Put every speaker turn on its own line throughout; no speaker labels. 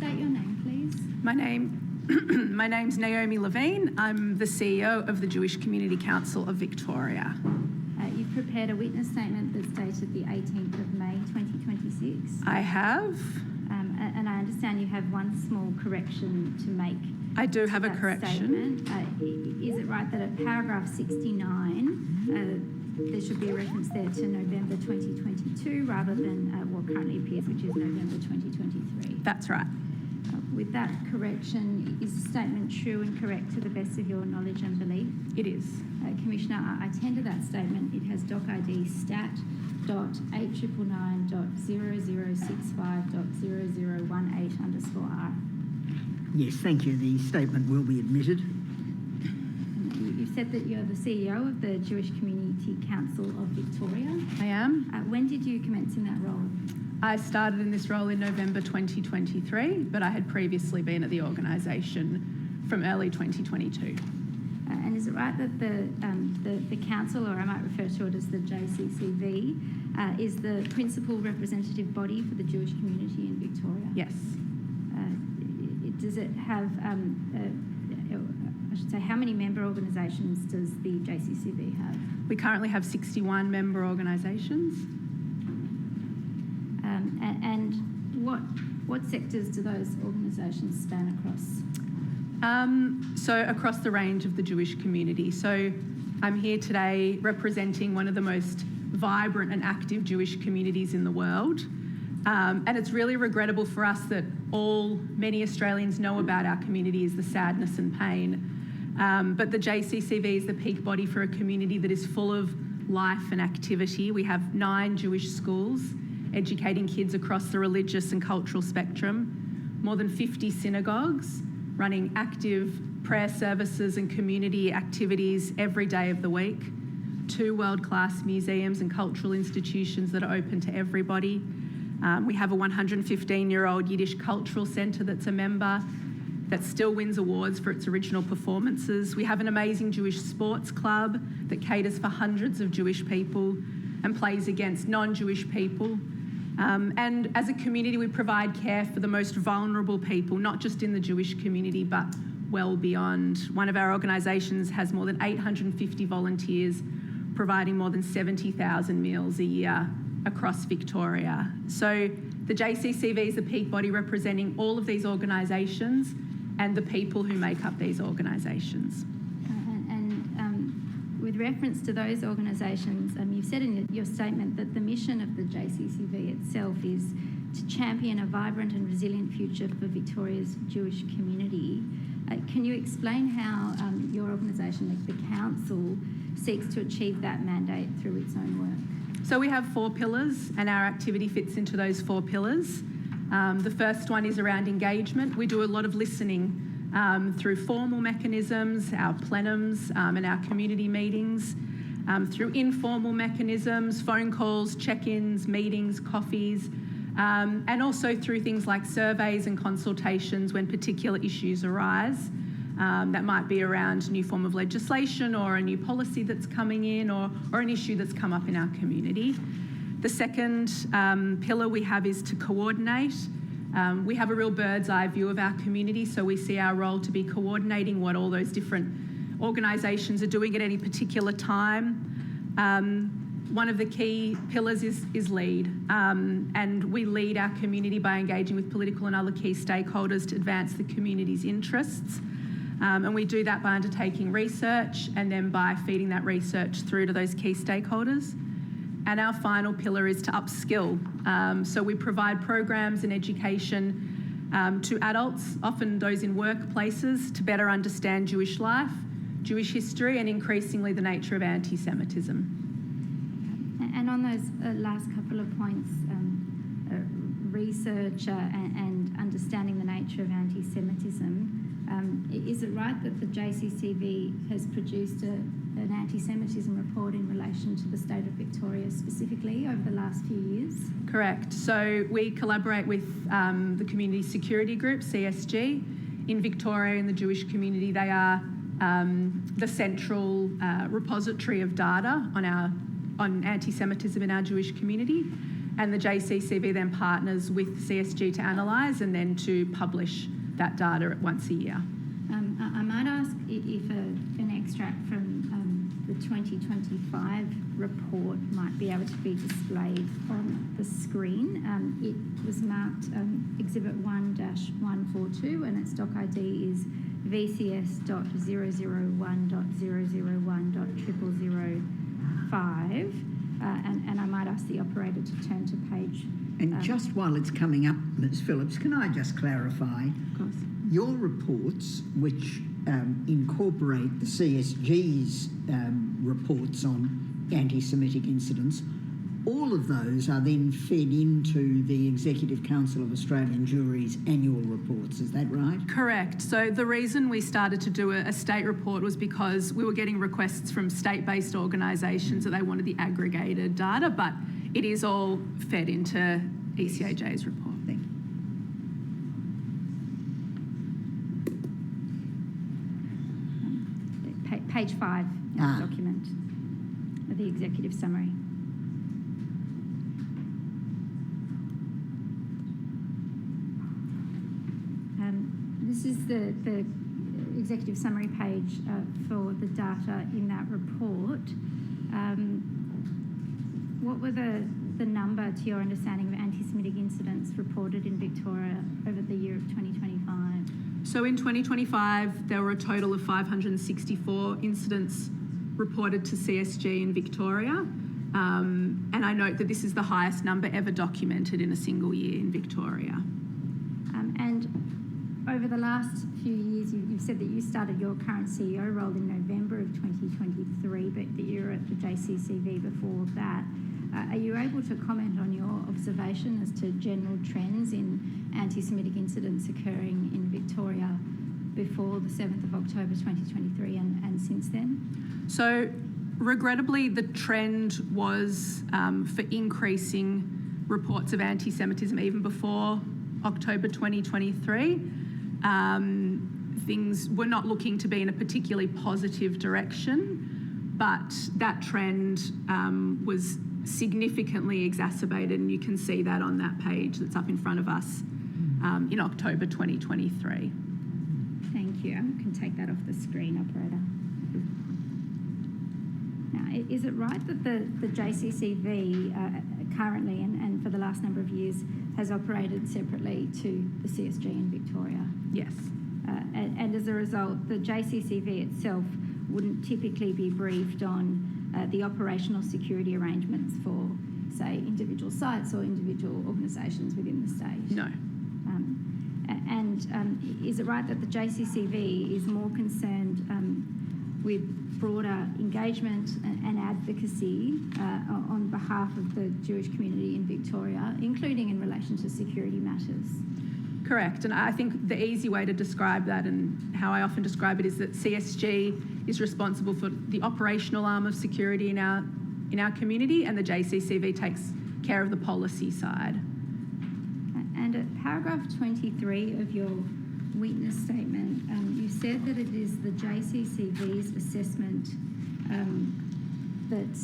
state your name, please?
My name's Naomi Levin. I'm the CEO of the Jewish Community Council of Victoria.
You've prepared a witness statement that's dated the 18th of May 2026.
I have.
And I understand you have one small correction to make.
I do have a correction.
Is it right that at paragraph 69, there should be a reference there to November 2022 rather than what currently appears, which is November 2023?
That's right.
With that correction, is the statement true and correct to the best of your knowledge and belief?
It is.
Commissioner, I tender that statement. It has doc ID stat.899.0065.0018_R.
Yes, thank you. The statement will be admitted.
You've said that you're the CEO of the Jewish Community Council of Victoria.
I am.
When did you commence in that role?
I started in this role in November 2023, but I had previously been at the organisation from early 2022.
And is it right that the council, or I might refer to it as the JCCV, is the principal representative body for the Jewish community in Victoria?
Yes.
Does it have, I should say, how many member organisations does the JCCV have?
We currently have 61 member organisations.
And what sectors do those organisations span across?
So across the range of the Jewish community. So I'm here today representing one of the most vibrant and active Jewish communities in the world. And it's really regrettable for us that many Australians know about our community is the sadness and pain. But the JCCV is the peak body for a community that is full of life and activity. We have 9 Jewish schools educating kids across the religious and cultural spectrum, more than 50 synagogues, running active prayer services and community activities every day of the week, 2 world-class museums and cultural institutions that are open to everybody. We have a 115-year-old Yiddish cultural centre that's a member that still wins awards for its original performances. We have an amazing Jewish sports club that caters for hundreds of Jewish people and plays against non-Jewish people. And as a community, we provide care for the most vulnerable people, not just in the Jewish community, but well beyond. One of our organisations has more than 850 volunteers, providing more than 70,000 meals a year across Victoria. So the JCCV is the peak body representing all of these organisations and the people who make up these organisations.
With reference to those organisations, you've said in your statement that the mission of the JCCV itself is to champion a vibrant and resilient future for Victoria's Jewish community. Can you explain how your organisation, like the council, seeks to achieve that mandate through its own work?
So we have 4 pillars and our activity fits into those 4 pillars. The first one is around engagement. We do a lot of listening through formal mechanisms, our plenums and our community meetings, through informal mechanisms, phone calls, check-ins, meetings, coffees, and also through things like surveys and consultations when particular issues arise. That might be around a new form of legislation or a new policy that's coming in or an issue that's come up in our community. The second pillar we have is to coordinate. We have a real bird's eye view of our community, so we see our role to be coordinating what all those different organisations are doing at any particular time. One of the key pillars is lead, and we lead our community by engaging with political and other key stakeholders to advance the community's interests. And we do that by undertaking research and then by feeding that research through to those key stakeholders. And our final pillar is to upskill. So we provide programs and education to adults, often those in workplaces, to better understand Jewish life, Jewish history, and increasingly the nature of anti-Semitism.
And on those last couple of points, research and understanding the nature of anti-Semitism, is it right that the JCCV has produced an anti-Semitism report in relation to the state of Victoria specifically over the last few years?
Correct. So we collaborate with the Community Security Group, CSG, in Victoria and the Jewish community. They are the central repository of data on anti-Semitism in our Jewish community. and the JCCV then partners with CSG to analyse and then to publish that data once a year.
I might ask if an extract from the 2025 report might be able to be displayed on the screen. It was marked Exhibit 1-142 and its doc ID is VCS.001.001.0005. And I might ask the operator to turn to page...
And just while it's coming up, Ms Phillips, can I just clarify?
Of course.
Your reports, which incorporate the CSG's reports on anti-Semitic incidents, all of those are then fed into the Executive Council of Australian Juries annual reports, is that right?
Correct. So the reason we started to do a state report was because we were getting requests from state-based organisations that they wanted the aggregated data, but it is all fed into ECAJ's report.
Thank you.
Page 5 of the document of the executive summary. This is the executive summary page for the data in that report. What were the number, to your understanding, of anti-Semitic incidents reported in Victoria over the year of 2025?
So in 2025, there were a total of 564 incidents reported to CSG in Victoria. And I note that this is the highest number ever documented in a single year in Victoria.
And over the last few years, you've said that you started your current CEO role in November of 2023, but that you were at the JCCV before that. Are you able to comment on your observation as to general trends in anti-Semitic incidents occurring in Victoria before the 7th of October 2023 and since then?
So regrettably, the trend was for increasing reports of anti-Semitism even before October 2023. Things were not looking to be in a particularly positive direction, but that trend was significantly exacerbated, and you can see that on that page that's up in front of us in October 2023.
Thank you. I can take that off the screen, operator. Now, is it right that the JCCV currently and for the last number of years has operated separately to the CSG in Victoria?
Yes.
And as a result, the JCCV itself wouldn't typically be briefed on the operational security arrangements for, say, individual sites or individual organisations within the state?
No.
Is it right that the JCCV is more concerned with broader engagement and advocacy on behalf of the Jewish community in Victoria, including in relation to security matters?
Correct, and I think the easy way to describe that, and how I often describe it, is that CSG is responsible for the operational arm of security in our community, and the JCCV takes care of the policy side.
And at paragraph 23 of your witness statement, you said that it is the JCCV's assessment that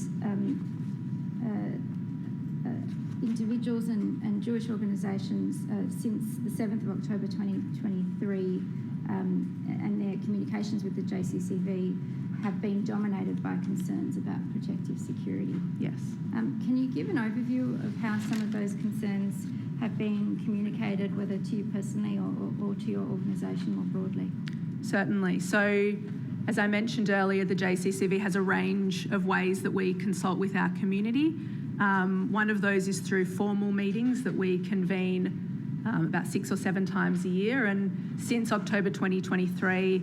individuals and Jewish organisations since the 7th of October 2023 and their communications with the JCCV have been dominated by concerns about protective security.
Yes.
Can you give an overview of how some of those concerns have been communicated, whether to you personally or to your organisation more broadly?
Certainly. So, as I mentioned earlier, the JCCV has a range of ways that we consult with our community. One of those is through formal meetings that we convene about 6 or 7 times a year. And since October 2023,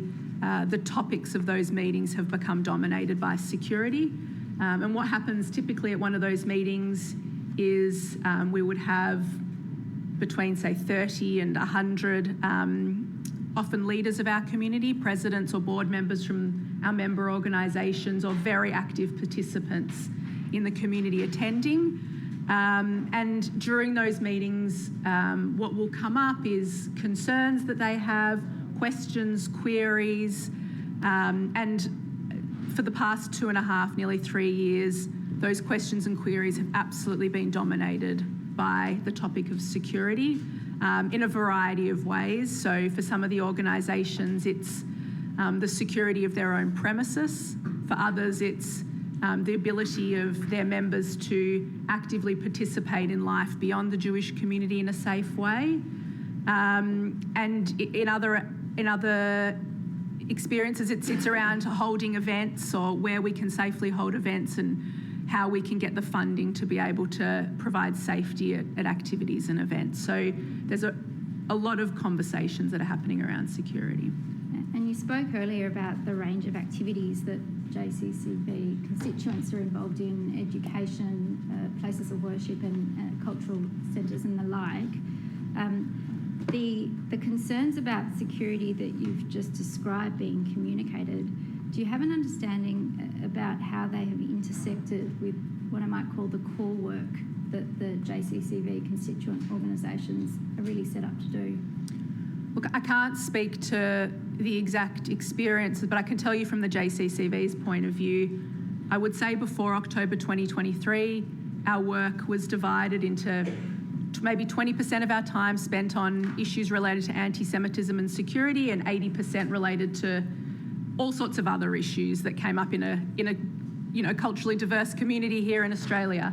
the topics of those meetings have become dominated by security. And what happens typically at one of those meetings is we would have between, say, 30 and 100 often leaders of our community, presidents or board members from our member organisations, or very active participants in the community attending. And during those meetings, what will come up is concerns that they have, questions, queries, and for the past 2.5, nearly 3 years, those questions and queries have absolutely been dominated by the topic of security in a variety of ways. So for some of the organisations, it's the security of their own premises. For others, it's the ability of their members to actively participate in life beyond the Jewish community in a safe way. And in other experiences, it's around holding events or where we can safely hold events and how we can get the funding to be able to provide safety at activities and events. So there's a lot of conversations that are happening around security.
And you spoke earlier about the range of activities that JCCV constituents are involved in, education, places of worship and cultural centres and the like. The concerns about security that you've just described being communicated, do you have an understanding about how they have intersected with what I might call the core work that the JCCV constituent organisations are really set up to do?
Look, I can't speak to the exact experiences, but I can tell you from the JCCV's point of view, I would say before October 2023, our work was divided into maybe 20% of our time spent on issues related to anti-Semitism and security, and 80% related to all sorts of other issues that came up in a culturally diverse community here in Australia.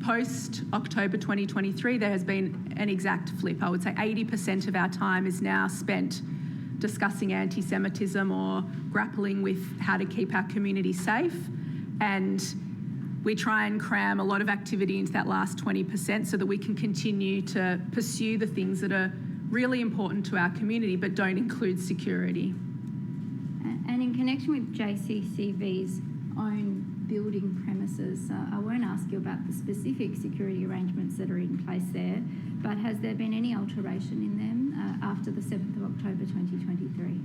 Post October 2023, there has been an exact flip. I would say 80% of our time is now spent discussing anti-Semitism or grappling with how to keep our community safe, and we try and cram a lot of activity into that last 20% so that we can continue to pursue the things that are really important to our community but don't include security.
And in connection with JCCV's own building premises, I won't ask you about the specific security arrangements that are in place there, but has there been any alteration in them after the 7th of October 2023?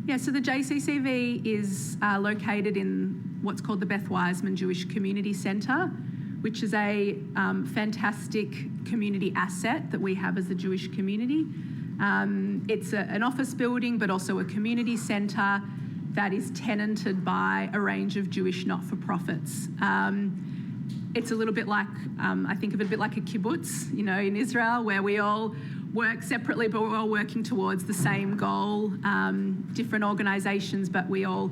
Yeah, so the JCCV is located in what's called the Beth Wiseman Jewish Community Centre, which is a fantastic community asset that we have as a Jewish community. It's an office building, but also a community centre that is tenanted by a range of Jewish not-for-profits. It's a little bit like, I think of it a bit like a kibbutz, in Israel, where we all work separately, but we're all working towards the same goal. Different organisations, but we all,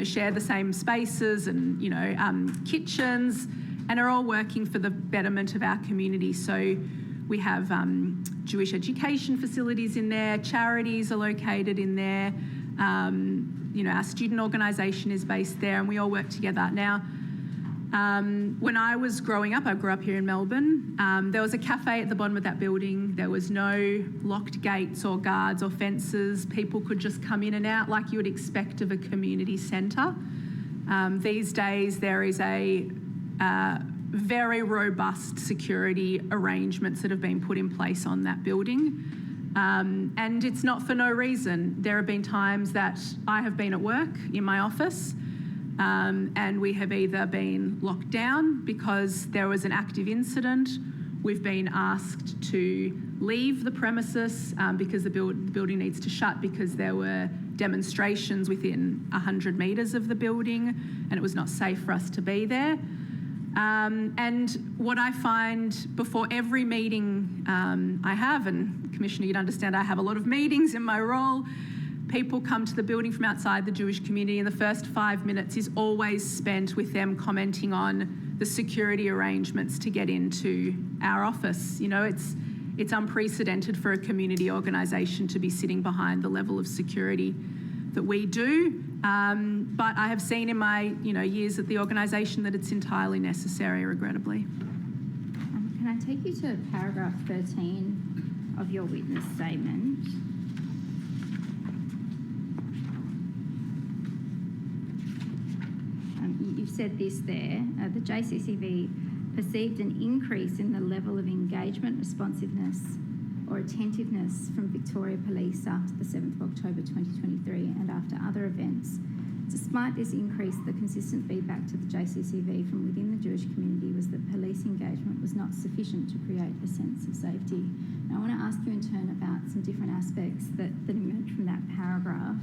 share the same spaces and, kitchens, and are all working for the betterment of our community. So we have Jewish education facilities in there, charities are located in there, our student organisation is based there, and we all work together. Now, when I was growing up, I grew up here in Melbourne, there was a cafe at the bottom of that building. There was no locked gates or guards or fences. People could just come in and out like you would expect of a community centre. These days, there is a very robust security arrangements that have been put in place on that building. And it's not for no reason. There have been times that I have been at work in my office and we have either been locked down because there was an active incident, we've been asked to leave the premises because the building needs to shut because there were demonstrations within 100 metres of the building and it was not safe for us to be there. And what I find before every meeting I have, and Commissioner, you'd understand I have a lot of meetings in my role, people come to the building from outside the Jewish community and the first 5 minutes is always spent with them commenting on the security arrangements to get into our office. It's unprecedented for a community organisation to be sitting behind the level of security that we do. But I have seen in my years at the organisation that it's entirely necessary, regrettably.
Can I take you to paragraph 13 of your witness statement? You've said this there, the JCCV perceived an increase in the level of engagement, responsiveness or attentiveness from Victoria Police after the 7th of October 2023 and after other events. Despite this increase, the consistent feedback to the JCCV from within the Jewish community was that police engagement was not sufficient to create a sense of safety. Now, I want to ask you in turn about some different aspects that emerge from that paragraph.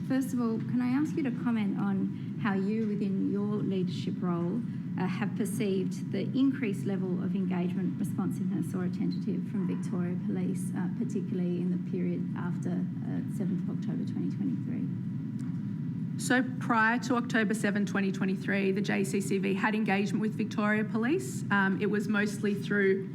First of all, can I ask you to comment on how you, within your leadership role, have perceived the increased level of engagement, responsiveness or attentive from Victoria Police, particularly in the period after 7th of October 2023?
So prior to October 7, 2023, the JCCV had engagement with Victoria Police. It was mostly through,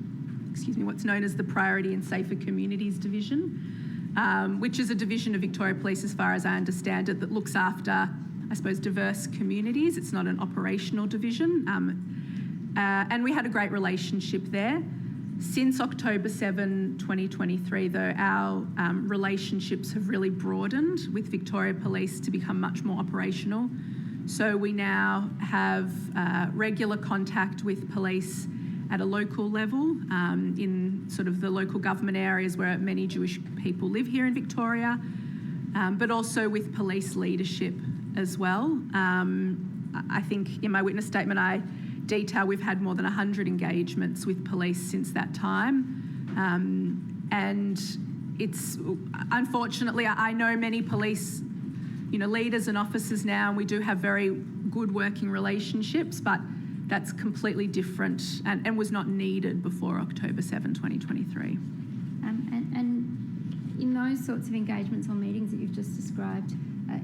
what's known as the Priority and Safer Communities Division, which is a division of Victoria Police, as far as I understand it, that looks after, I suppose, diverse communities. It's not an operational division. And we had a great relationship there. Since October 7, 2023, though, our relationships have really broadened with Victoria Police to become much more operational. So we now have regular contact with police at a local level in sort of the local government areas where many Jewish people live here in Victoria, but also with police leadership as well. I think in my witness statement I detail we've had more than 100 engagements with police since that time. And it's, unfortunately, I know many police, leaders and officers now, and we do have very good working relationships, but that's completely different and was not needed before October 7, 2023.
And in those sorts of engagements or meetings that you've just described,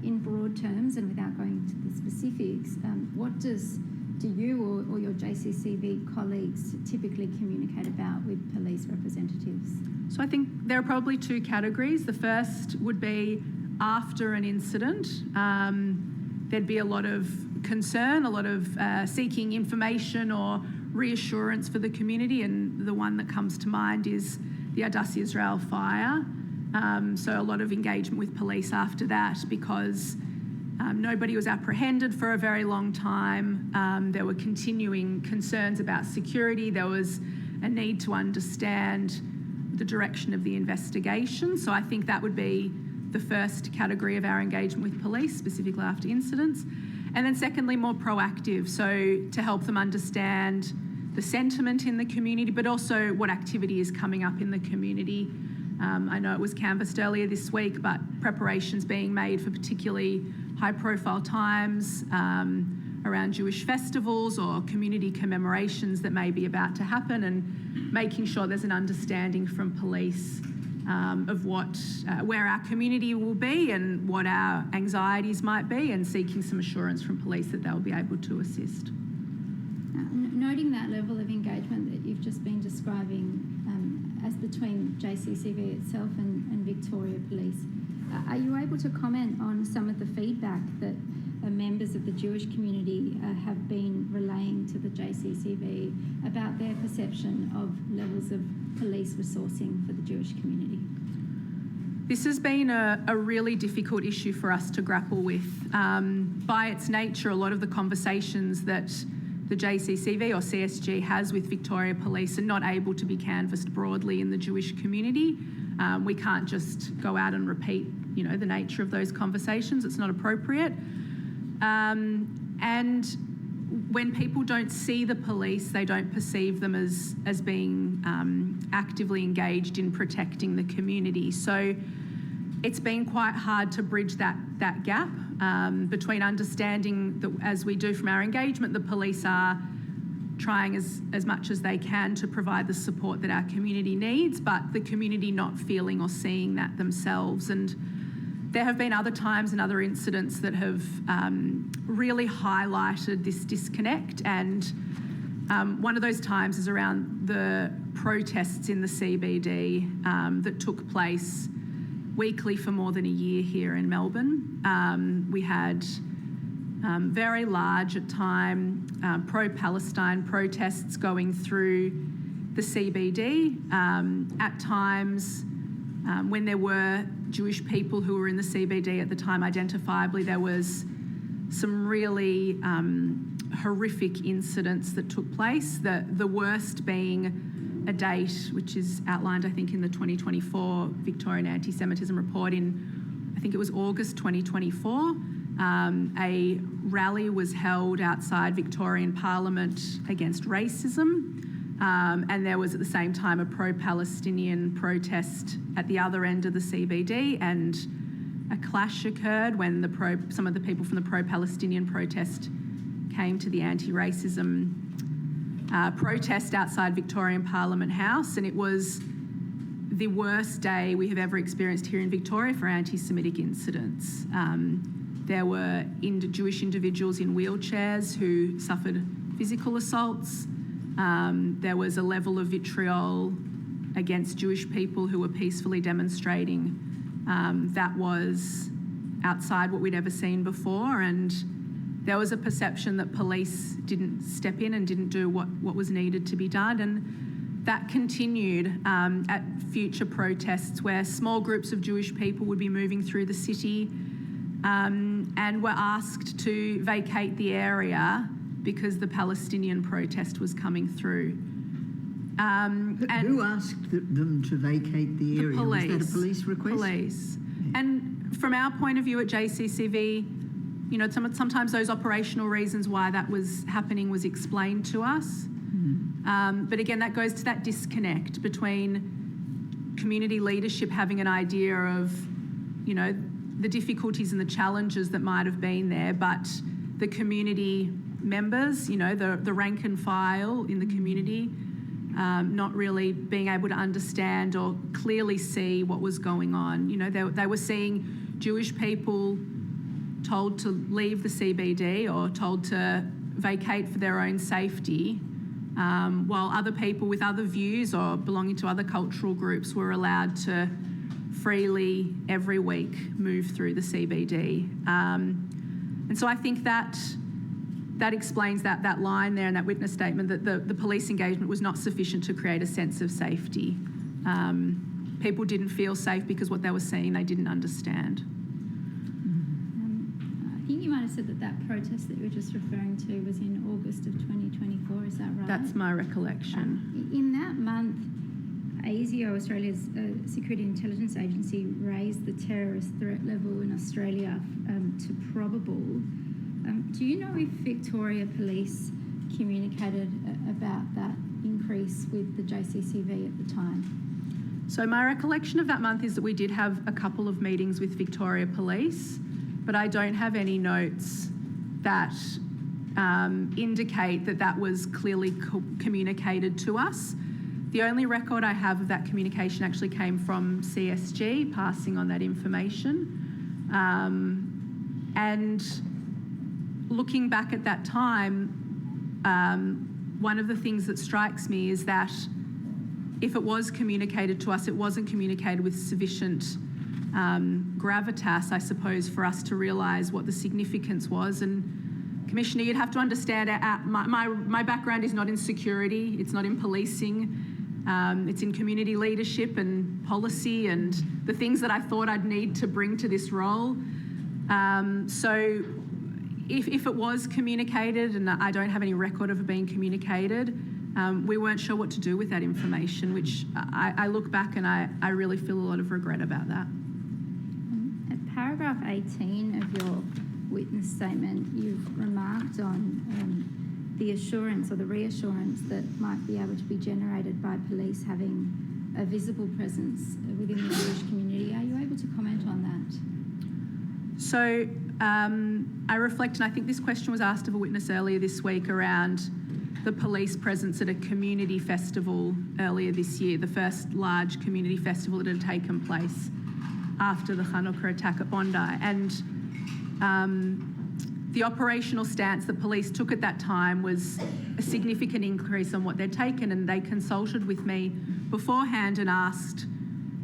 in broad terms and without going into the specifics, what do you or your JCCV colleagues typically communicate about with police representatives?
So I think there are probably two categories. The first would be after an incident. There'd be a lot of concern, a lot of seeking information or reassurance for the community, and the one that comes to mind is the Adass Israel fire. So a lot of engagement with police after that, because nobody was apprehended for a very long time. There were continuing concerns about security. There was a need to understand the direction of the investigation. So I think that would be the first category of our engagement with police, specifically after incidents. And then secondly, more proactive, so to help them understand the sentiment in the community, but also what activity is coming up in the community. I know it was canvassed earlier this week, but preparations being made for particularly high-profile times around Jewish festivals or community commemorations that may be about to happen, and making sure there's an understanding from police of where our community will be and what our anxieties might be, and seeking some assurance from police that they'll be able to assist.
Noting that level of engagement that you've just been describing as between JCCV itself and Victoria Police, are you able to comment on some of the feedback that members of the Jewish community have been relaying to the JCCV about their perception of levels of police resourcing for the Jewish community?
This has been a really difficult issue for us to grapple with. By its nature, a lot of the conversations that the JCCV or CSG has with Victoria Police are not able to be canvassed broadly in the Jewish community. We can't just go out and repeat, the nature of those conversations. It's not appropriate. And when people don't see the police, they don't perceive them as being actively engaged in protecting the community. So it's been quite hard to bridge that gap between understanding that, as we do from our engagement, the police are trying as much as they can to provide the support that our community needs, but the community not feeling or seeing that themselves. And there have been other times and other incidents that have really highlighted this disconnect, and one of those times is around the protests in the CBD that took place weekly for more than a year here in Melbourne. We had very large at time pro-Palestine protests going through the CBD. At times when there were Jewish people who were in the CBD at the time, identifiably, there was some really horrific incidents that took place, the worst being a date which is outlined, I think, in the 2024 Victorian Anti-Semitism report in, I think it was August 2024. A rally was held outside Victorian Parliament against racism, and there was at the same time a pro-Palestinian protest at the other end of the CBD, and a clash occurred when some of the people from the pro-Palestinian protest came to the anti-racism protest outside Victorian Parliament House, and it was the worst day we have ever experienced here in Victoria for anti-Semitic incidents. There were Jewish individuals in wheelchairs who suffered physical assaults. There was a level of vitriol against Jewish people who were peacefully demonstrating that was outside what we'd ever seen before, and there was a perception that police didn't step in and didn't do what was needed to be done, and that continued at future protests where small groups of Jewish people would be moving through the city and were asked to vacate the area because the Palestinian protest was coming through. And
who asked them to vacate the area?
Police.
Was that a police request?
Police.
Yeah.
And from our point of view at JCCV, you know, sometimes those operational reasons why that was happening was explained to us. But again, that goes to that disconnect between community leadership having an idea of, you know, the difficulties and the challenges that might have been there, but the community members, you know, the rank and file in the community, not really being able to understand or clearly see what was going on. You know, they were seeing Jewish people told to leave the CBD or told to vacate for their own safety, while other people with other views or belonging to other cultural groups were allowed to freely every week move through the CBD. And so I think that explains that line there in that witness statement, that the police engagement was not sufficient to create a sense of safety. People didn't feel safe because what they were seeing they didn't understand.
I think you might have said that protest that you were just referring to was in August of 2024, is that right?
That's my recollection.
In that month, ASIO, Australia's Security Intelligence Agency, raised the terrorist threat level in Australia to probable. Do you know if Victoria Police communicated about that increase with the JCCV at the time?
So my recollection of that month is that we did have a couple of meetings with Victoria Police, but I don't have any notes that indicate that was clearly communicated to us. The only record I have of that communication actually came from CSG passing on that information. And looking back at that time, one of the things that strikes me is that if it was communicated to us, it wasn't communicated with sufficient gravitas, I suppose, for us to realise what the significance was. And Commissioner, you'd have to understand my background is not in security, it's not in policing, it's in community leadership and policy and the things that I thought I'd need to bring to this role. So if it was communicated, and I don't have any record of it being communicated, we weren't sure what to do with that information, which I look back and I really feel a lot of regret about that.
At paragraph 18 of your witness statement, you've remarked on the assurance or the reassurance that might be able to be generated by police having a visible presence within the Jewish community. Are you able to comment on that?
So I reflect, and I think this question was asked of a witness earlier this week around the police presence at a community festival earlier this year, the first large community festival that had taken place after the Hanukkah attack at Bondi. And the operational stance the police took at that time was a significant increase on what they'd taken, and they consulted with me beforehand and asked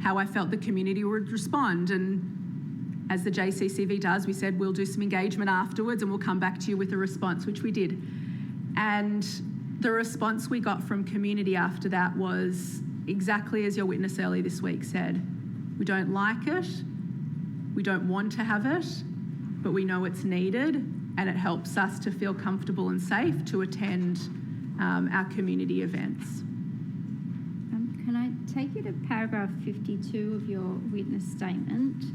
how I felt the community would respond. And as the JCCV does, we said we'll do some engagement afterwards and we'll come back to you with a response, which we did. And the response we got from community after that was exactly as your witness earlier this week said. We don't like it, we don't want to have it, but we know it's needed, and it helps us to feel comfortable and safe to attend our community events.
Can I take you to paragraph 52 of your witness statement,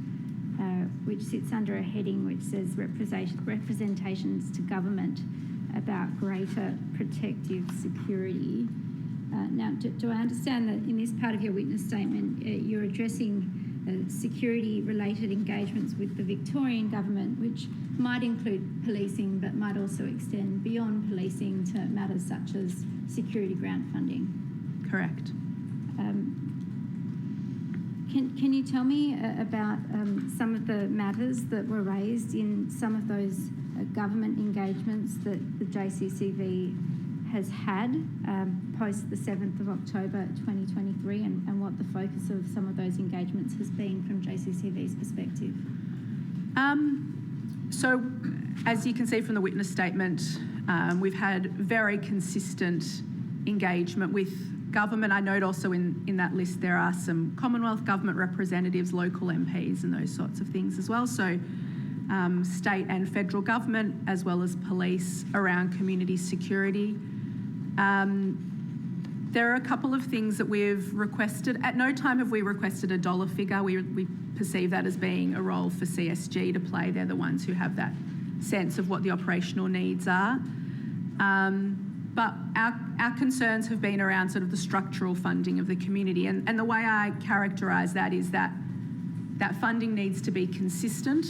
which sits under a heading which says representations to government about greater protective security. Now, do I understand that in this part of your witness statement, you're addressing security-related engagements with the Victorian government, which might include policing but might also extend beyond policing to matters such as security grant funding.
Correct.
Can you tell me about some of the matters that were raised in some of those government engagements that the JCCV has had post the 7th of October 2023 and what the focus of some of those engagements has been from JCCV's perspective?
So, as you can see from the witness statement, we've had very consistent engagement with government. I note also in that list there are some Commonwealth government representatives, local MPs and those sorts of things as well. So state and federal government as well as police around community security. There are a couple of things that we've requested. At no time have we requested a dollar figure. We perceive that as being a role for CSG to play. They're the ones who have that sense of what the operational needs are. But our concerns have been around sort of the structural funding of the community. And the way I characterise that is that funding needs to be consistent.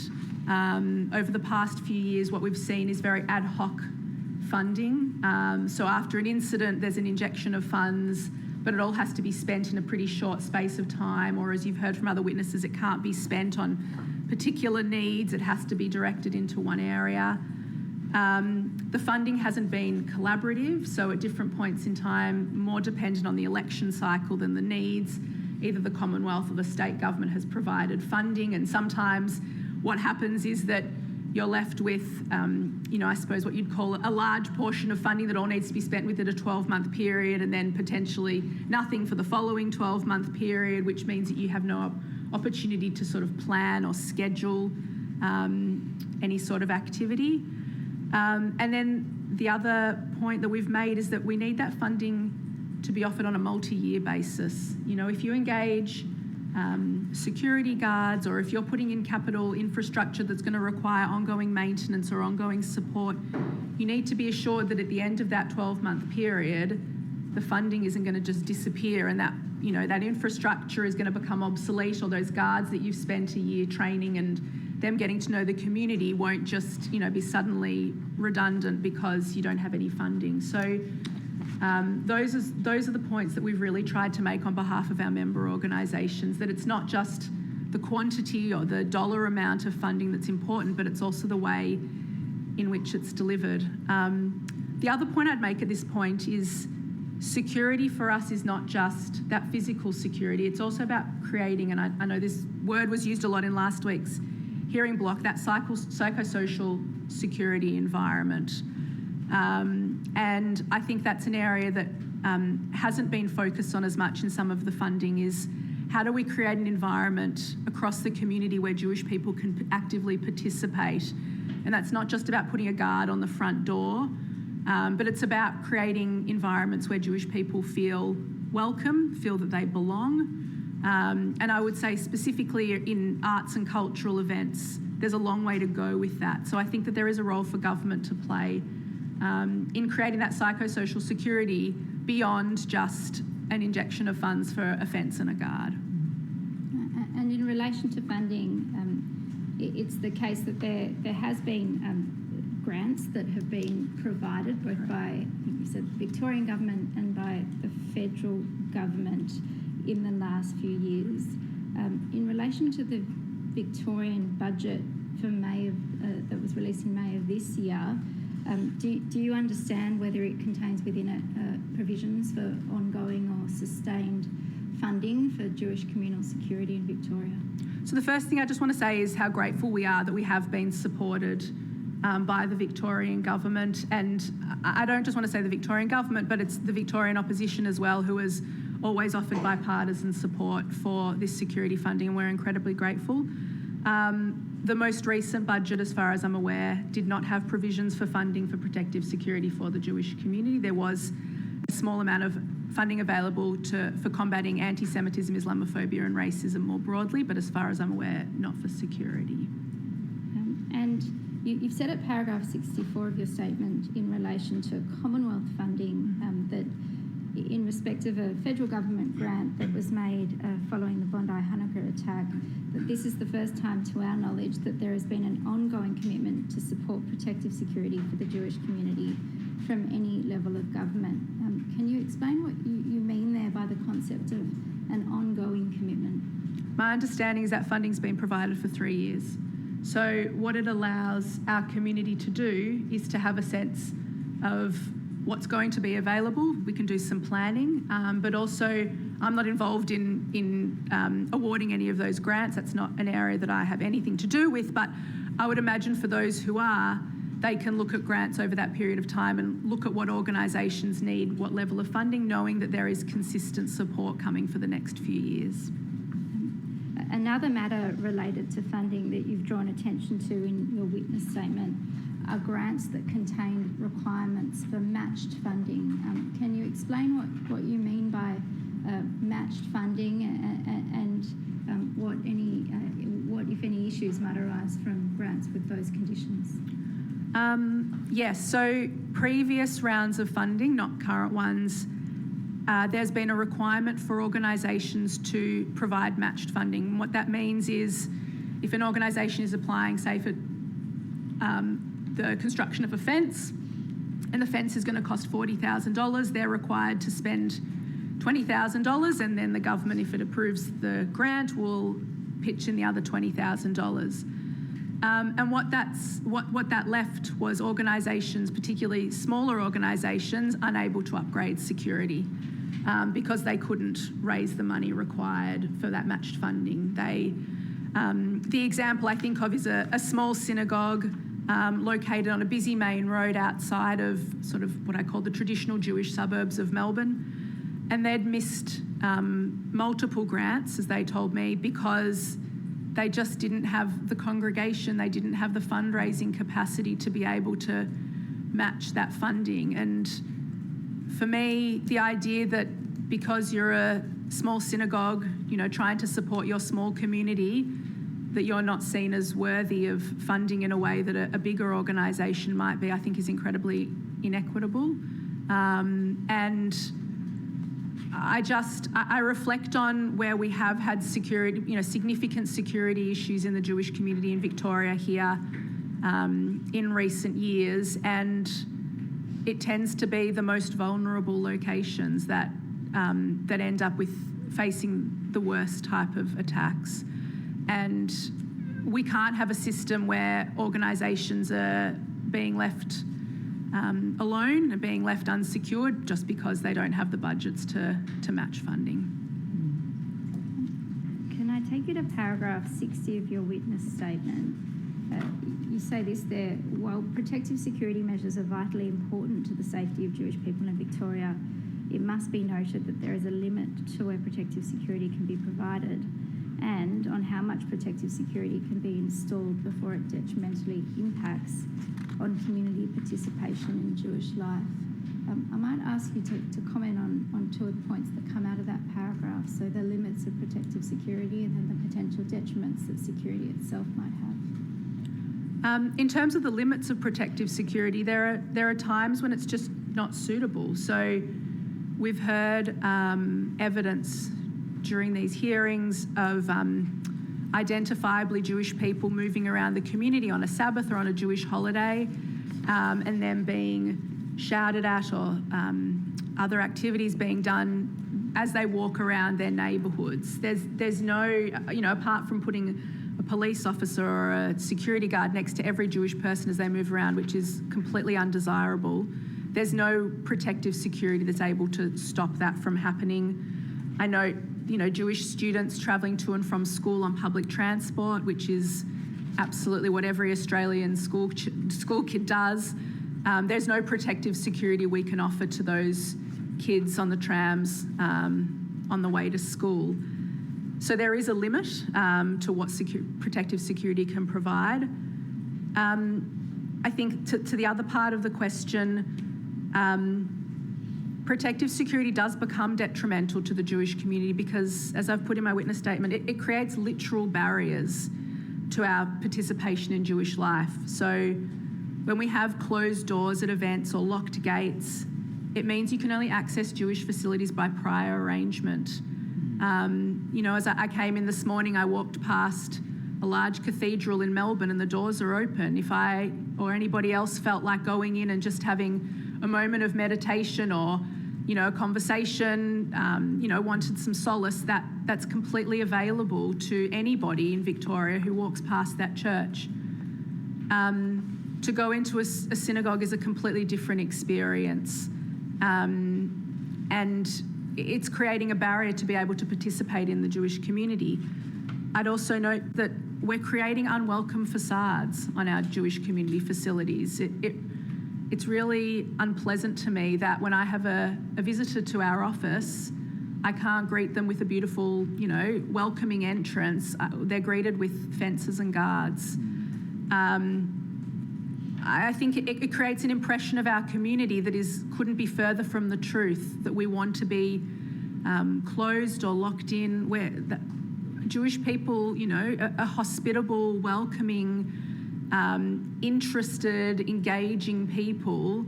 Over the past few years, what we've seen is very ad hoc funding. So after an incident, there's an injection of funds, but it all has to be spent in a pretty short space of time, or as you've heard from other witnesses, it can't be spent on particular needs. It has to be directed into one area. The funding hasn't been collaborative, so at different points in time, more dependent on the election cycle than the needs. Either the Commonwealth or the state government has provided funding, and sometimes what happens is that you're left with, I suppose what you'd call a large portion of funding that all needs to be spent within a 12-month period, and then potentially nothing for the following 12-month period, which means that you have no opportunity to sort of plan or schedule any sort of activity. And then the other point that we've made is that we need that funding to be offered on a multi-year basis. You know, if you engage security guards, or if you're putting in capital infrastructure that's going to require ongoing maintenance or ongoing support, you need to be assured that at the end of that 12-month period, the funding isn't going to just disappear, and that, you know, that infrastructure is going to become obsolete, or those guards that you've spent a year training and them getting to know the community won't just, be suddenly redundant because you don't have any funding. So those are the points that we've really tried to make on behalf of our member organisations, that it's not just the quantity or the dollar amount of funding that's important, but it's also the way in which it's delivered. The other point I'd make at this point is security for us is not just that physical security, it's also about creating, and I know this word was used a lot in last week's hearing block, that psychosocial security environment. And I think that's an area that hasn't been focused on as much in some of the funding, is how do we create an environment across the community where Jewish people can actively participate? And that's not just about putting a guard on the front door, but it's about creating environments where Jewish people feel welcome, feel that they belong. And I would say specifically in arts and cultural events, there's a long way to go with that. So I think that there is a role for government to play in creating that psychosocial security beyond just an injection of funds for a fence and a guard.
And in relation to funding, it's the case that there has been grants that have been provided both by, I think you said, the Victorian government and by the federal government in the last few years. In relation to the Victorian budget for May that was released in May of this year, do you understand whether it contains within it provisions for ongoing or sustained funding for Jewish communal security in Victoria?
So the first thing I just want to say is how grateful we are that we have been supported by the Victorian government. And I don't just want to say the Victorian government, but it's the Victorian opposition as well, who has always offered bipartisan support for this security funding, and we're incredibly grateful. The most recent budget, as far as I'm aware, did not have provisions for funding for protective security for the Jewish community. There was a small amount of funding available for combating anti-Semitism, Islamophobia and racism more broadly, but as far as I'm aware, not for security.
And you've said at paragraph 64 of your statement in relation to Commonwealth funding that in respect of a federal government grant that was made following the Bondi Hanukkah attack, this is the first time, to our knowledge, that there has been an ongoing commitment to support protective security for the Jewish community from any level of government. Can you explain what you mean there by the concept of an ongoing commitment?
My understanding is that funding's been provided for 3 years. So what it allows our community to do is to have a sense of what's going to be available. We can do some planning, but also I'm not involved in awarding any of those grants. That's not an area that I have anything to do with, but I would imagine for those who are, they can look at grants over that period of time and look at what organisations need, what level of funding, knowing that there is consistent support coming for the next few years.
Another matter related to funding that you've drawn attention to in your witness statement are grants that contain requirements for matched funding. Can you explain what you mean by matched funding and what, if any, issues might arise from grants with those conditions?
Yes, so previous rounds of funding, not current ones, there's been a requirement for organisations to provide matched funding. And what that means is if an organisation is applying, say, for the construction of a fence, and the fence is going to cost $40,000, they're required to spend $20,000, and then the government, if it approves the grant, will pitch in the other $20,000. And what that left was organisations, particularly smaller organisations, unable to upgrade security because they couldn't raise the money required for that matched funding. The example I think of is a small synagogue located on a busy main road outside of sort of what I call the traditional Jewish suburbs of Melbourne. And they'd missed multiple grants, as they told me, because they just didn't have the congregation, they didn't have the fundraising capacity to be able to match that funding. And for me, the idea that because you're a small synagogue, trying to support your small community, that you're not seen as worthy of funding in a way that a bigger organisation might be, I think is incredibly inequitable. And I reflect on where we have had security, significant security issues in the Jewish community in Victoria here in recent years, and it tends to be the most vulnerable locations that end up with facing the worst type of attacks. And we can't have a system where organisations are being left alone and being left unsecured just because they don't have the budgets to match funding.
Can I take you to paragraph 60 of your witness statement? You say this there: while protective security measures are vitally important to the safety of Jewish people in Victoria, it must be noted that there is a limit to where protective security can be provided and on how much protective security can be installed before it detrimentally impacts on community participation in Jewish life. I might ask you to comment on two of the points that come out of that paragraph, so the limits of protective security and then the potential detriments that security itself might have.
In terms of the limits of protective security, there are times when it's just not suitable. So we've heard evidence during these hearings of identifiably Jewish people moving around the community on a Sabbath or on a Jewish holiday, and then being shouted at, or other activities being done as they walk around their neighbourhoods. There's no, apart from putting a police officer or a security guard next to every Jewish person as they move around, which is completely undesirable, there's no protective security that's able to stop that from happening. I know, Jewish students travelling to and from school on public transport, which is absolutely what every Australian school kid does. There's no protective security we can offer to those kids on the trams on the way to school. So there is a limit to what protective security can provide. I think to the other part of the question, protective security does become detrimental to the Jewish community because, as I've put in my witness statement, it creates literal barriers to our participation in Jewish life. So when we have closed doors at events or locked gates, it means you can only access Jewish facilities by prior arrangement. As I came in this morning, I walked past a large cathedral in Melbourne and the doors are open. If I or anybody else felt like going in and just having a moment of meditation or, a conversation, wanted some solace, that's completely available to anybody in Victoria who walks past that church. To go into a synagogue is a completely different experience. And it's creating a barrier to be able to participate in the Jewish community. I'd also note that we're creating unwelcome facades on our Jewish community facilities. It's really unpleasant to me that when I have a visitor to our office, I can't greet them with a beautiful, welcoming entrance. They're greeted with fences and guards. I think it creates an impression of our community that couldn't be further from the truth, that we want to be closed or locked in, where Jewish people, are hospitable, welcoming, interested, engaging people,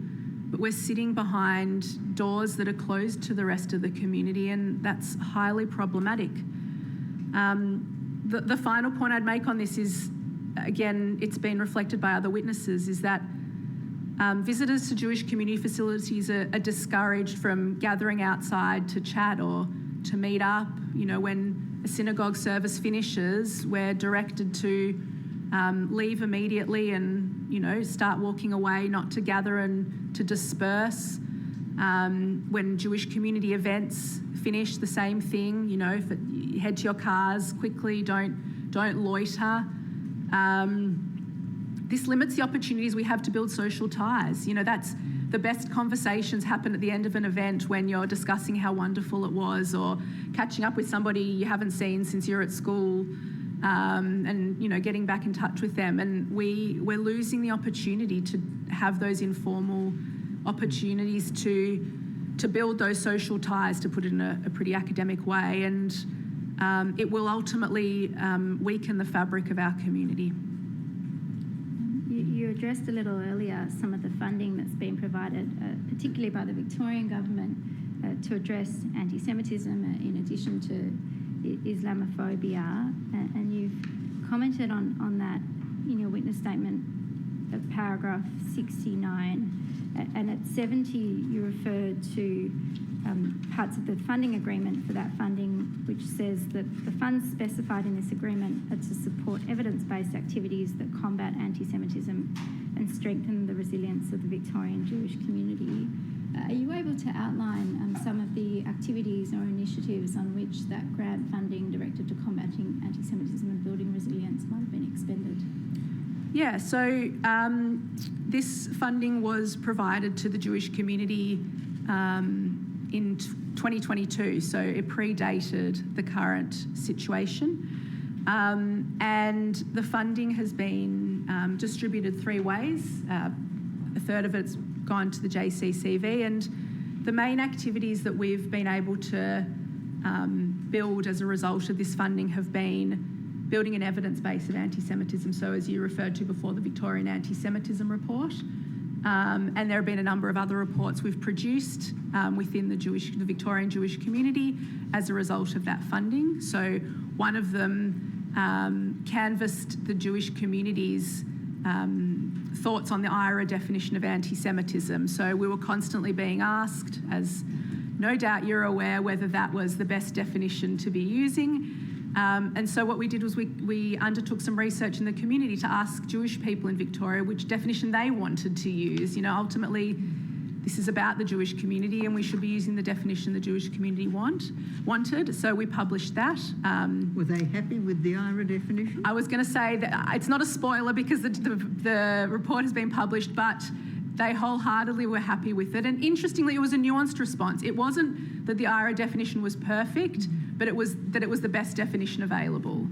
but we're sitting behind doors that are closed to the rest of the community, and that's highly problematic. The final point I'd make on this is, again, it's been reflected by other witnesses, is that visitors to Jewish community facilities are discouraged from gathering outside to chat or to meet up. When a synagogue service finishes, we're directed to leave immediately and, start walking away, not to gather and to disperse. When Jewish community events finish, the same thing, head to your cars quickly, don't loiter. This limits the opportunities we have to build social ties. That's the best conversations happen at the end of an event when you're discussing how wonderful it was, or catching up with somebody you haven't seen since you're at school, and getting back in touch with them. And we're losing the opportunity to have those informal opportunities to build those social ties, to put it in a pretty academic way, and it will ultimately weaken the fabric of our community.
You addressed a little earlier some of the funding that's been provided, particularly by the Victorian government, to address anti-Semitism in addition to Islamophobia, and you've commented on that in your witness statement at paragraph 69, and at 70 you referred to parts of the funding agreement for that funding, which says that the funds specified in this agreement are to support evidence-based activities that combat anti-Semitism and strengthen the resilience of the Victorian Jewish community. Are you able to outline some of the activities or initiatives on which that grant funding directed to combating anti-Semitism and building resilience might have been expended?
Yeah, so this funding was provided to the Jewish community in 2022, so it predated the current situation. And the funding has been distributed three ways. A third of it's gone to the JCCV, and the main activities that we've been able to build as a result of this funding have been building an evidence base of anti-Semitism, so as you referred to before, the Victorian Anti-Semitism Report. And there have been a number of other reports we've produced within the Victorian Jewish community as a result of that funding. So one of them canvassed the Jewish community's thoughts on the IRA definition of anti-Semitism. So we were constantly being asked, as no doubt you're aware, whether that was the best definition to be using. And so what we did was we undertook some research in the community to ask Jewish people in Victoria which definition they wanted to use. Ultimately, this is about the Jewish community and we should be using the definition the Jewish community wanted. So we published that.
Were they happy with the IRA definition?
I was going to say that it's not a spoiler because the report has been published, but they wholeheartedly were happy with it. And interestingly, it was a nuanced response. It wasn't that the IRA definition was perfect, but it was that it was the best definition available.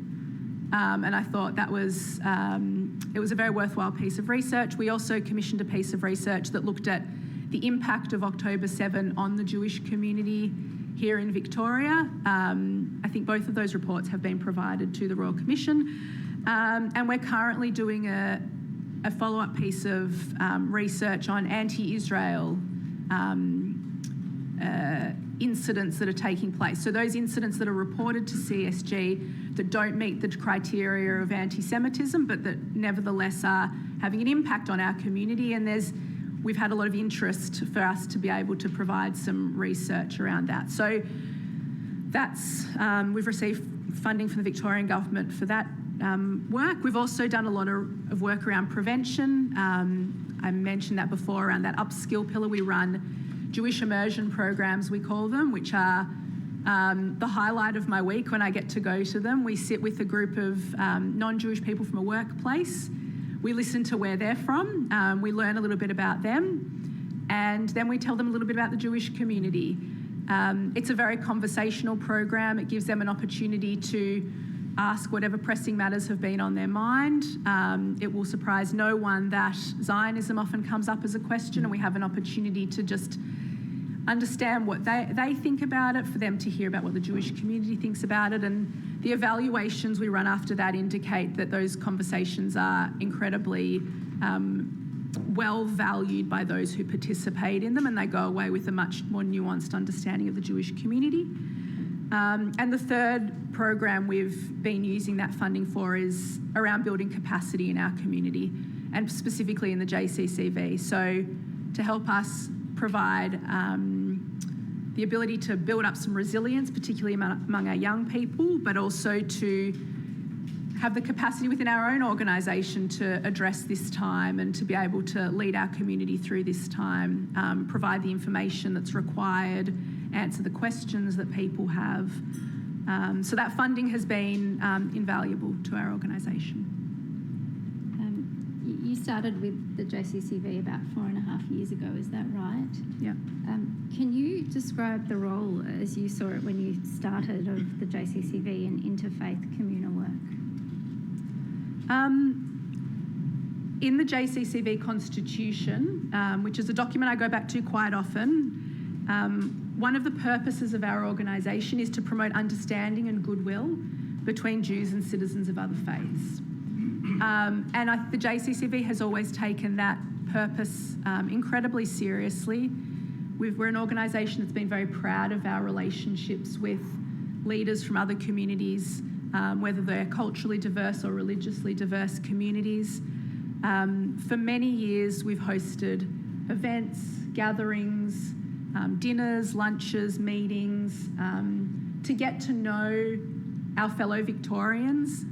And I thought that was, it was a very worthwhile piece of research. We also commissioned a piece of research that looked at the impact of October 7 on the Jewish community here in Victoria. I think both of those reports have been provided to the Royal Commission. And we're currently doing a follow-up piece of research on anti-Israel incidents that are taking place. So those incidents that are reported to CSG that don't meet the criteria of anti-Semitism, but that nevertheless are having an impact on our community. And we've had a lot of interest for us to be able to provide some research around that. So we've received funding from the Victorian government for that work. We've also done a lot of work around prevention. I mentioned that before around that upskill pillar. We run Jewish immersion programs, we call them, which are the highlight of my week when I get to go to them. We sit with a group of non-Jewish people from a workplace. We listen to where they're from. We learn a little bit about them, and then we tell them a little bit about the Jewish community. It's a very conversational program. It gives them an opportunity to ask whatever pressing matters have been on their mind. It will surprise no one that Zionism often comes up as a question, and we have an opportunity to just understand what they think about it, for them to hear about what the Jewish community thinks about it. And the evaluations we run after that indicate that those conversations are incredibly well valued by those who participate in them, and they go away with a much more nuanced understanding of the Jewish community. And the third program we've been using that funding for is around building capacity in our community, and specifically in the JCCV. So to help us provide the ability to build up some resilience, particularly among our young people, but also to have the capacity within our own organisation to address this time and to be able to lead our community through this time, provide the information that's required, answer the questions that people have. So that funding has been invaluable to our organisation.
You started with the JCCV about 4.5 years ago, is that right?
Yeah.
Can you describe the role as you saw it when you started of the JCCV in interfaith communal work? In the JCCV Constitution, which is a document I go back to quite often, one of the purposes of our organisation is to promote understanding and goodwill between Jews and citizens of other faiths. The JCCV has always taken that purpose incredibly seriously. We're an organisation that's been very proud of our relationships with leaders from other communities, whether they're culturally diverse or religiously diverse communities. For many years, we've hosted events, gatherings, dinners, lunches, meetings, to get to know our fellow Victorians,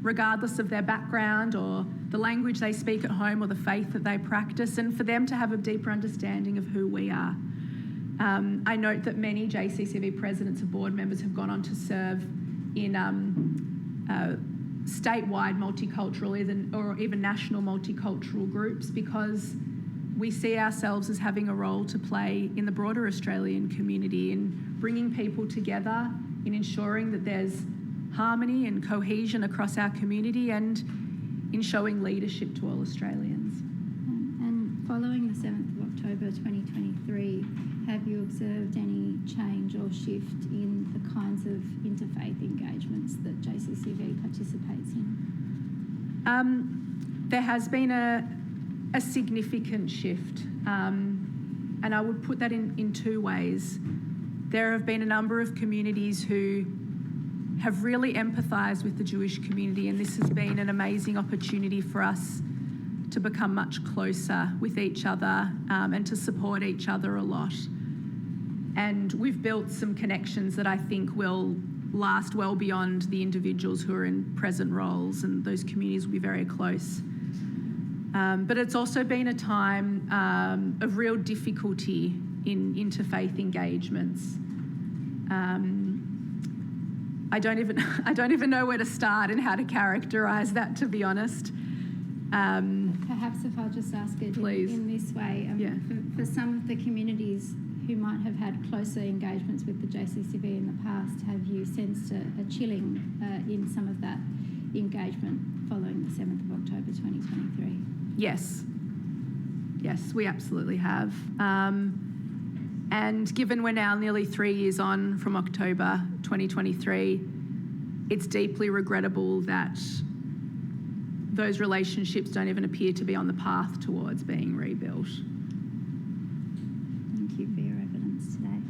regardless of their background or the language they speak at home or the faith that they practice, and for them to have a deeper understanding of who we are. I note that many JCCV presidents and board members have gone on to serve in statewide multicultural or even national multicultural groups, because we see ourselves as having a role to play in the broader Australian community in bringing people together, in ensuring that there's harmony and cohesion across our community, and in showing leadership to all Australians. And following the 7th of October 2023, have you observed any change or shift in the kinds of interfaith engagements that JCCV participates in?
There has been a significant shift, and I would put that in two ways. There have been a number of communities who have really empathised with the Jewish community, and this has been an amazing opportunity for us to become much closer with each other and to support each other a lot. And we've built some connections that I think will last well beyond the individuals who are in present roles, and those communities will be very close. But it's also been a time of real difficulty in interfaith engagements. I don't even know where to start and how to characterise that, to be honest.
Perhaps if I'll just ask it in this way, for some of the communities who might have had closer engagements with the JCCV in the past, have you sensed a chilling in some of that engagement following the 7th of October 2023?
Yes, we absolutely have. And given we're now nearly 3 years on from October 2023, it's deeply regrettable that those relationships don't even appear to be on the path towards being rebuilt.
Thank you for your evidence today.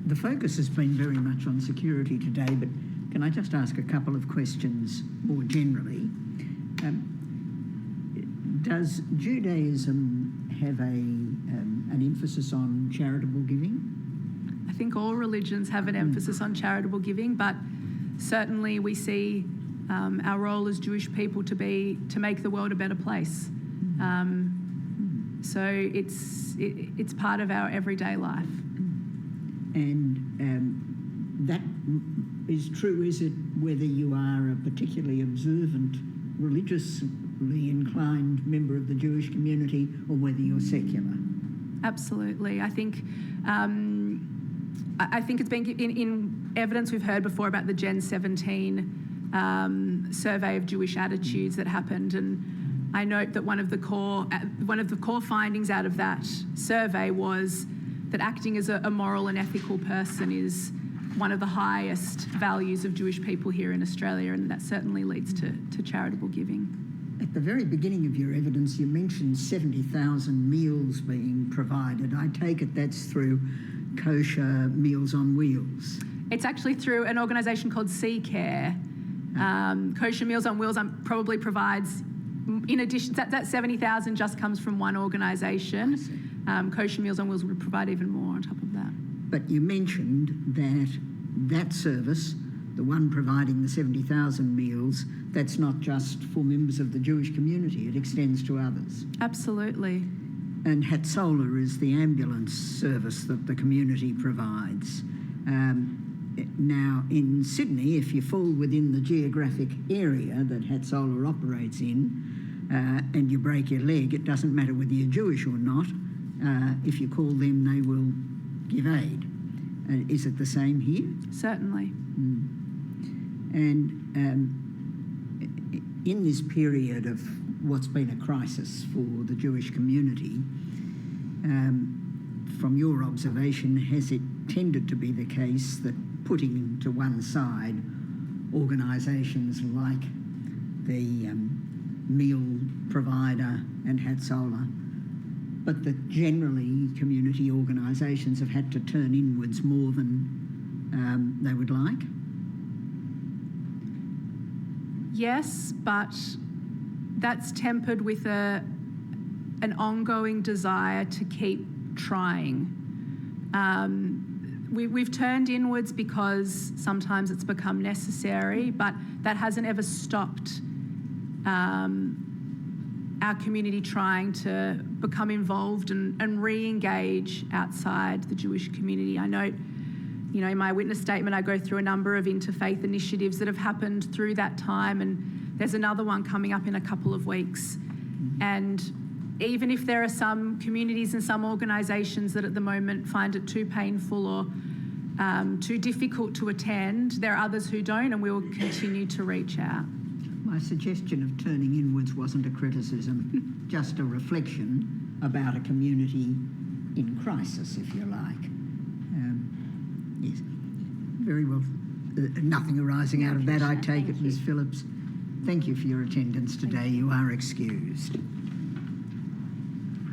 The focus has been very much on security today, but can I just ask a couple of questions more generally? Does Judaism have an emphasis on charitable giving?
I think all religions have an emphasis on charitable giving, but certainly we see our role as Jewish people to make the world a better place. So it's part of our everyday life.
And that is true, is it, whether you are a particularly observant, religiously inclined member of the Jewish community or whether you're secular?
Absolutely. I think it's been in evidence we've heard before about the Gen 17 survey of Jewish attitudes that happened, and I note that one of the core findings out of that survey was that acting as a moral and ethical person is one of the highest values of Jewish people here in Australia, and that certainly leads to charitable giving.
At the very beginning of your evidence, you mentioned 70,000 meals being provided. I take it that's through Kosher Meals on Wheels.
It's actually through an organisation called ECAJ. Kosher Meals on Wheels probably provides, in addition, that 70,000 just comes from one organisation. Kosher Meals on Wheels would provide even more on top of that.
But you mentioned that service, the one providing the 70,000 meals, that's not just for members of the Jewish community, it extends to others.
Absolutely.
And Hatzola is the ambulance service that the community provides. Now, in Sydney, if you fall within the geographic area that Hatzola operates in and you break your leg, it doesn't matter whether you're Jewish or not. If you call them, they will give aid. Is it the same here?
Certainly.
And in this period of what's been a crisis for the Jewish community, from your observation, has it tended to be the case that putting to one side organisations like the meal provider and Hatzola, but that generally community organisations have had to turn inwards more than they would like?
Yes, but that's tempered with an ongoing desire to keep trying. We've turned inwards because sometimes it's become necessary, but that hasn't ever stopped our community trying to become involved and re-engage outside the Jewish community. I note, in my witness statement, I go through a number of interfaith initiatives that have happened through that time, and there's another one coming up in a couple of weeks. And even if there are some communities and some organisations that at the moment find it too painful or too difficult to attend, there are others who don't, and we will continue to reach out.
My suggestion of turning inwards wasn't a criticism, just a reflection about a community in crisis, if you like. Yes, very well. Nothing arising out of that, I take it, Ms. Phillips. Thank you for your attendance today. You are excused.